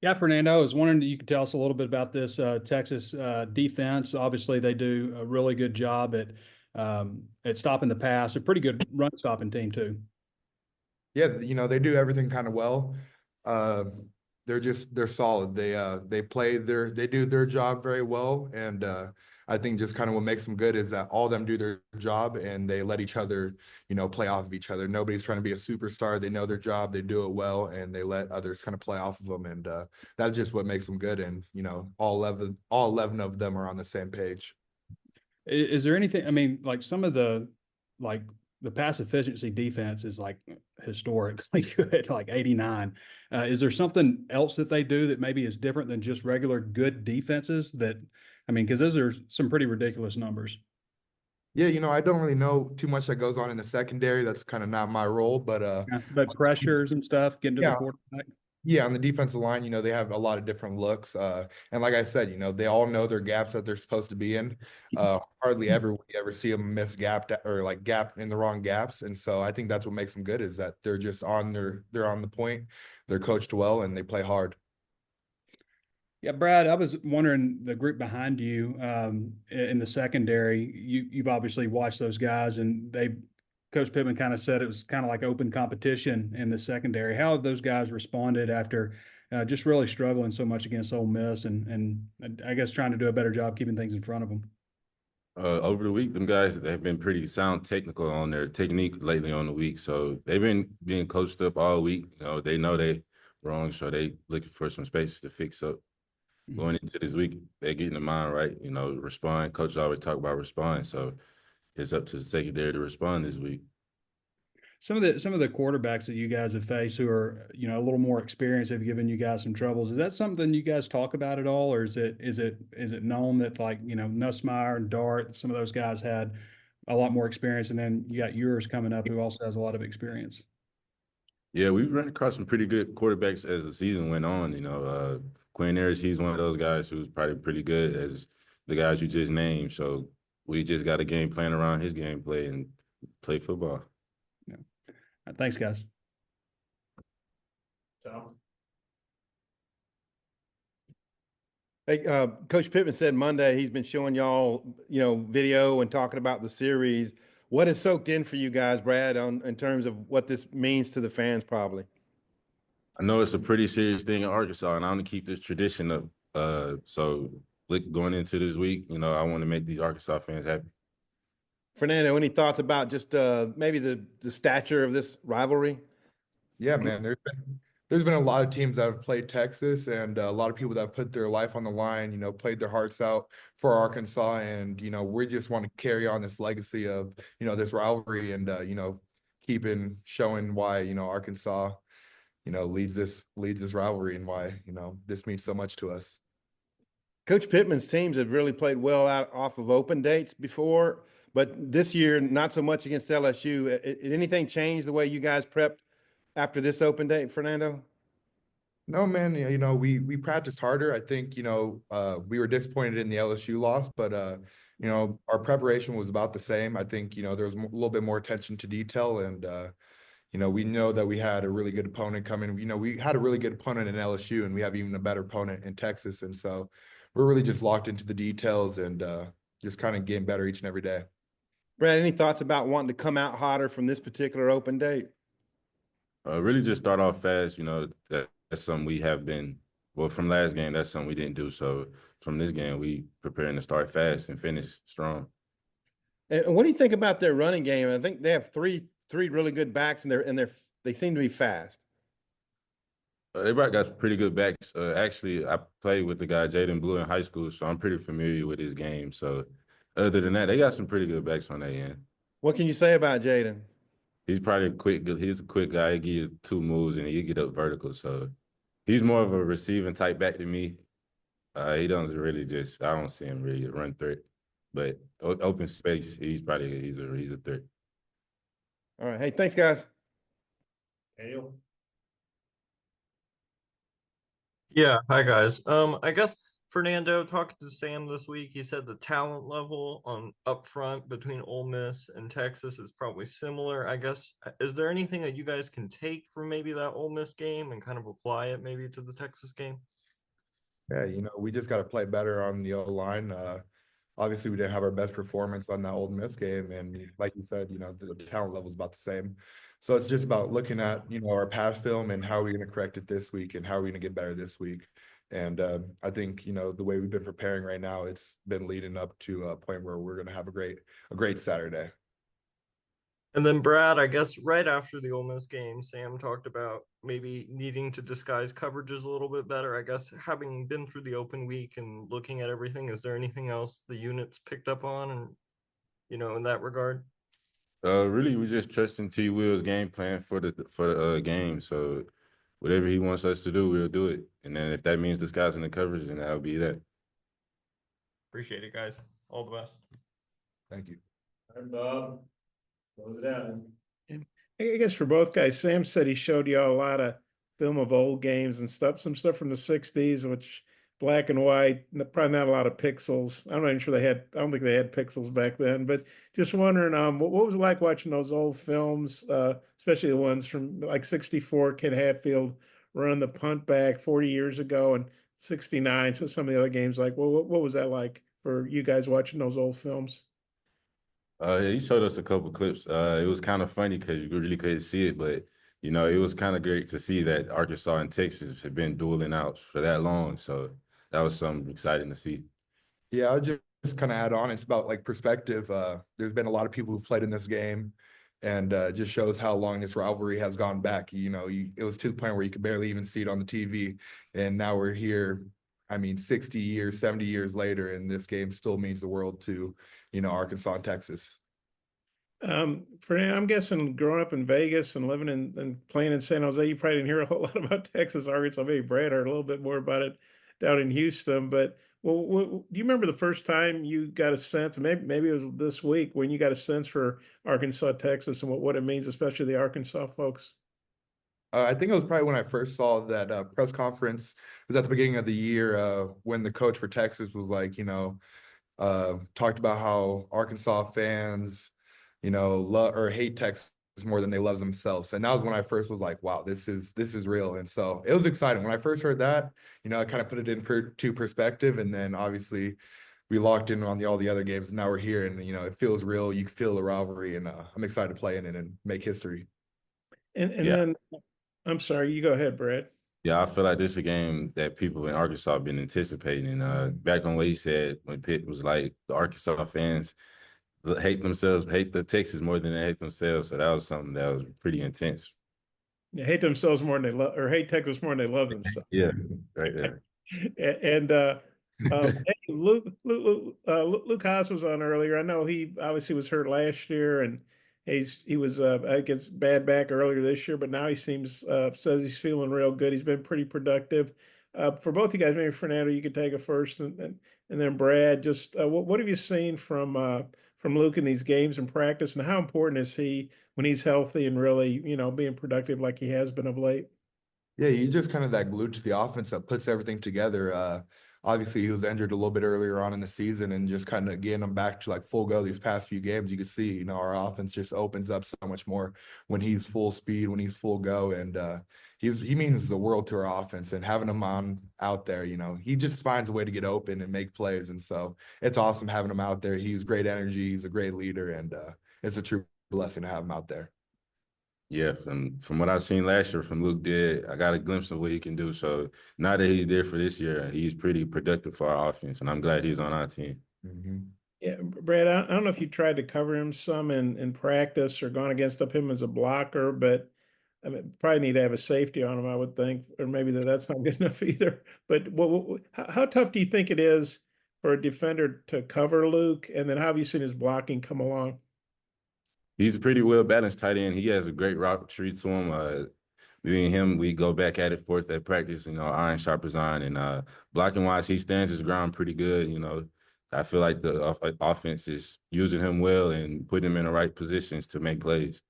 Yeah, Fernando, I was wondering if you could tell us a little bit about this Texas defense. Obviously, they do a really good job at stopping the pass. A pretty good run stopping team too. Yeah, they do everything kind of well. Uh, they're solid. They do their job very well, and I think just kind of what makes them good is that all of them do their job and they let each other, play off of each other. Nobody's trying to be a superstar. They know their job, they do it well, and they let others kind of play off of them, and that's just what makes them good. And all 11 of them are on the same page. Is there anything? I mean, like some of like the pass efficiency defense is like historically good, like 89. Is there something else that they do that maybe is different than just regular good defenses? I mean, because those are some pretty ridiculous numbers. Yeah, I don't really know too much that goes on in the secondary. That's kind of not my role, but Yeah, but pressures and stuff getting to the yeah, quarterback. yeah, on the defensive line, they have a lot of different looks. And like I said, they all know their gaps that they're supposed to be in. Hardly ever will you ever see them miss or like gap in the wrong gaps. And so I think that's what makes them good is that they're on the point, they're coached well, and they play hard. Yeah, Brad, I was wondering the group behind you in the secondary. You've obviously watched those guys, and Coach Pittman kind of said it was kind of like open competition in the secondary. How have those guys responded after just really struggling so much against Ole Miss, and I guess trying to do a better job keeping things in front of them? Over the week, them guys they've been pretty sound technical on their technique lately on the week. So they've been being coached up all week. They know they wrong, so they looking for some spaces to fix up. Going into this week, they're getting the mind right. Respond. Coach always talk about respond, so it's up to the secondary to respond this week. Some of the quarterbacks that you guys have faced who are, a little more experienced have given you guys some troubles. Is that something you guys talk about at all, or is it known that like, Nussmeier and Dart, some of those guys had a lot more experience, and then you got yours coming up who also has a lot of experience? Yeah, we ran across some pretty good quarterbacks as the season went on. Quinn Ayers, he's one of those guys who's probably pretty good as the guys you just named. So we just got a game plan around his gameplay and play football. Yeah. Thanks, guys. So. Hey, Coach Pittman said Monday he's been showing y'all, video and talking about the series. What has soaked in for you guys, Brad, in terms of what this means to the fans, probably? I know it's a pretty serious thing in Arkansas, and I want to keep this tradition up. So going into this week, I want to make these Arkansas fans happy. Fernando, any thoughts about just maybe the stature of this rivalry? Yeah, man. There's been a lot of teams that have played Texas, and a lot of people that have put their life on the line. Played their hearts out for Arkansas, and we just want to carry on this legacy of this rivalry, and keeping showing why Arkansas leads this rivalry, and why this means so much to us. Coach Pittman's teams have really played well out off of open dates before, but this year not so much against LSU. Did anything change the way you guys prepped after this open date, Fernando? No, man, we practiced harder. I think, we were disappointed in the LSU loss, but our preparation was about the same. I think, there was a little bit more attention to detail, and we know that we had a really good opponent coming. We had a really good opponent in LSU, and we have even a better opponent in Texas. And so we're really just locked into the details and just kind of getting better each and every day. Brad, any thoughts about wanting to come out hotter from this particular open date? Really just start off fast. That's something we have been, well, from last game, that's something we didn't do. So from this game, we preparing to start fast and finish strong. And what do you think about their running game? I think they have three really good backs, and they seem to be fast. They brought got pretty good backs. Actually, I played with the guy Jaden Blue in high school, so I'm pretty familiar with his game. So other than that, they got some pretty good backs on their end. What can you say about Jaden? He's probably quick. He's a quick guy. He give you two moves and he get up vertical. So he's more of a receiving type back than me. He doesn't really I don't see him really run threat, but open space, he's a threat. All right. Hey, thanks, guys. Yeah, hi guys. I guess Fernando, talking to Sam this week, he said the talent level on up front between Ole Miss and Texas is probably similar. I guess, is there anything that you guys can take from maybe that Ole Miss game and kind of apply it maybe to the Texas game? Yeah, we just got to play better on the O-line. Obviously, we didn't have our best performance on that Ole Miss game, and like you said, the talent level is about the same. So it's just about looking at our past film and how are we going to correct it this week, and how are we going to get better this week. And I think the way we've been preparing right now, it's been leading up to a point where we're going to have a great Saturday. And then Brad, I guess right after the Ole Miss game, Sam talked about maybe needing to disguise coverages a little bit better. I guess having been through the open week and looking at everything, is there anything else the units picked up on and in that regard? Really, we just trusting T. Will's game plan for the game. So whatever he wants us to do, we'll do it. And then if that means disguising the coverage, then that'll be that. Appreciate it, guys. All the best. Thank you. All right, Bob, close it out. I guess for both guys, Sam said he showed you all a lot of film of old games and stuff, some stuff from the 60s, which black and white, probably not a lot of pixels. I'm not even sure I don't think they had pixels back then, but just wondering, what was it like watching those old films, especially the ones from like 64, Ken Hatfield running the punt back 40 years ago and 69. So some of the other games, like, well, what was that like for you guys watching those old films? Yeah, he showed us a couple clips. It was kind of funny because you really couldn't see it, but it was kind of great to see that Arkansas and Texas have been dueling out for that long. So that was something exciting to see. Yeah, I'll just kind of add on. It's about like perspective. There's been a lot of people who've played in this game, and just shows how long this rivalry has gone back. It was to the point where you could barely even see it on the TV, and now we're here. I mean, 60 years, 70 years later, and this game still means the world to, Arkansas and Texas. I'm guessing growing up in Vegas and living and playing in San Jose, you probably didn't hear a whole lot about Texas, Arkansas. Maybe Brad heard a little bit more about it down in Houston. But do you remember the first time you got a sense? Maybe it was this week when you got a sense for Arkansas, Texas, and what it means, especially the Arkansas folks. I think it was probably when I first saw that press conference. It was at the beginning of the year when the coach for Texas was like, talked about how Arkansas fans, love or hate Texas more than they love themselves. And that was when I first was like, wow, this is real. And so it was exciting. When I first heard that, I kind of put it into perspective. And then obviously we locked in on all the other games. And now we're here and, it feels real. You can feel the rivalry. And I'm excited to play in it and make history. And Yeah. then, I'm sorry, you go ahead, Brad. Yeah, I feel like this is a game that people in Arkansas have been anticipating. Back on what he said when Pitt was like, the Arkansas fans hate themselves, hate the Texas more than they hate themselves. So that was something that was pretty intense. They hate themselves more than they love, or hate Texas more than they love themselves. Yeah, right there. And hey, Luke Haas was on earlier. I know he obviously was hurt last year, and he was I guess bad back earlier this year, but now he says he's feeling real good. He's been pretty productive. For both you guys, maybe Fernando, you could take it first, and then Brad. Just what have you seen from Luke in these games and practice, and how important is he when he's healthy and really being productive like he has been of late? Yeah, he's just kind of that glue to the offense that puts everything together. Obviously, he was injured a little bit earlier on in the season, and just kind of getting him back to like full go these past few games, you could see, our offense just opens up so much more when he's full speed, when he's full go, and he means the world to our offense. And having him out there, he just finds a way to get open and make plays, and so it's awesome having him out there. He's great energy, he's a great leader, and it's a true blessing to have him out there. Yeah, from what I've seen last year from Luke did, I got a glimpse of what he can do. So now that he's there for this year, he's pretty productive for our offense, and I'm glad he's on our team. Mm-hmm. Yeah, Brad, I don't know if you tried to cover him some in practice or gone against him as a blocker, but I mean, probably need to have a safety on him, I would think, or maybe that's not good enough either. But how tough do you think it is for a defender to cover Luke? And then how have you seen his blocking come along? He's a pretty well balanced tight end. He has a great route tree to him. Me and him, we go back at it forth at practice. Iron sharpens iron, and blocking wise, he stands his ground pretty good. I feel like the offense is using him well and putting him in the right positions to make plays.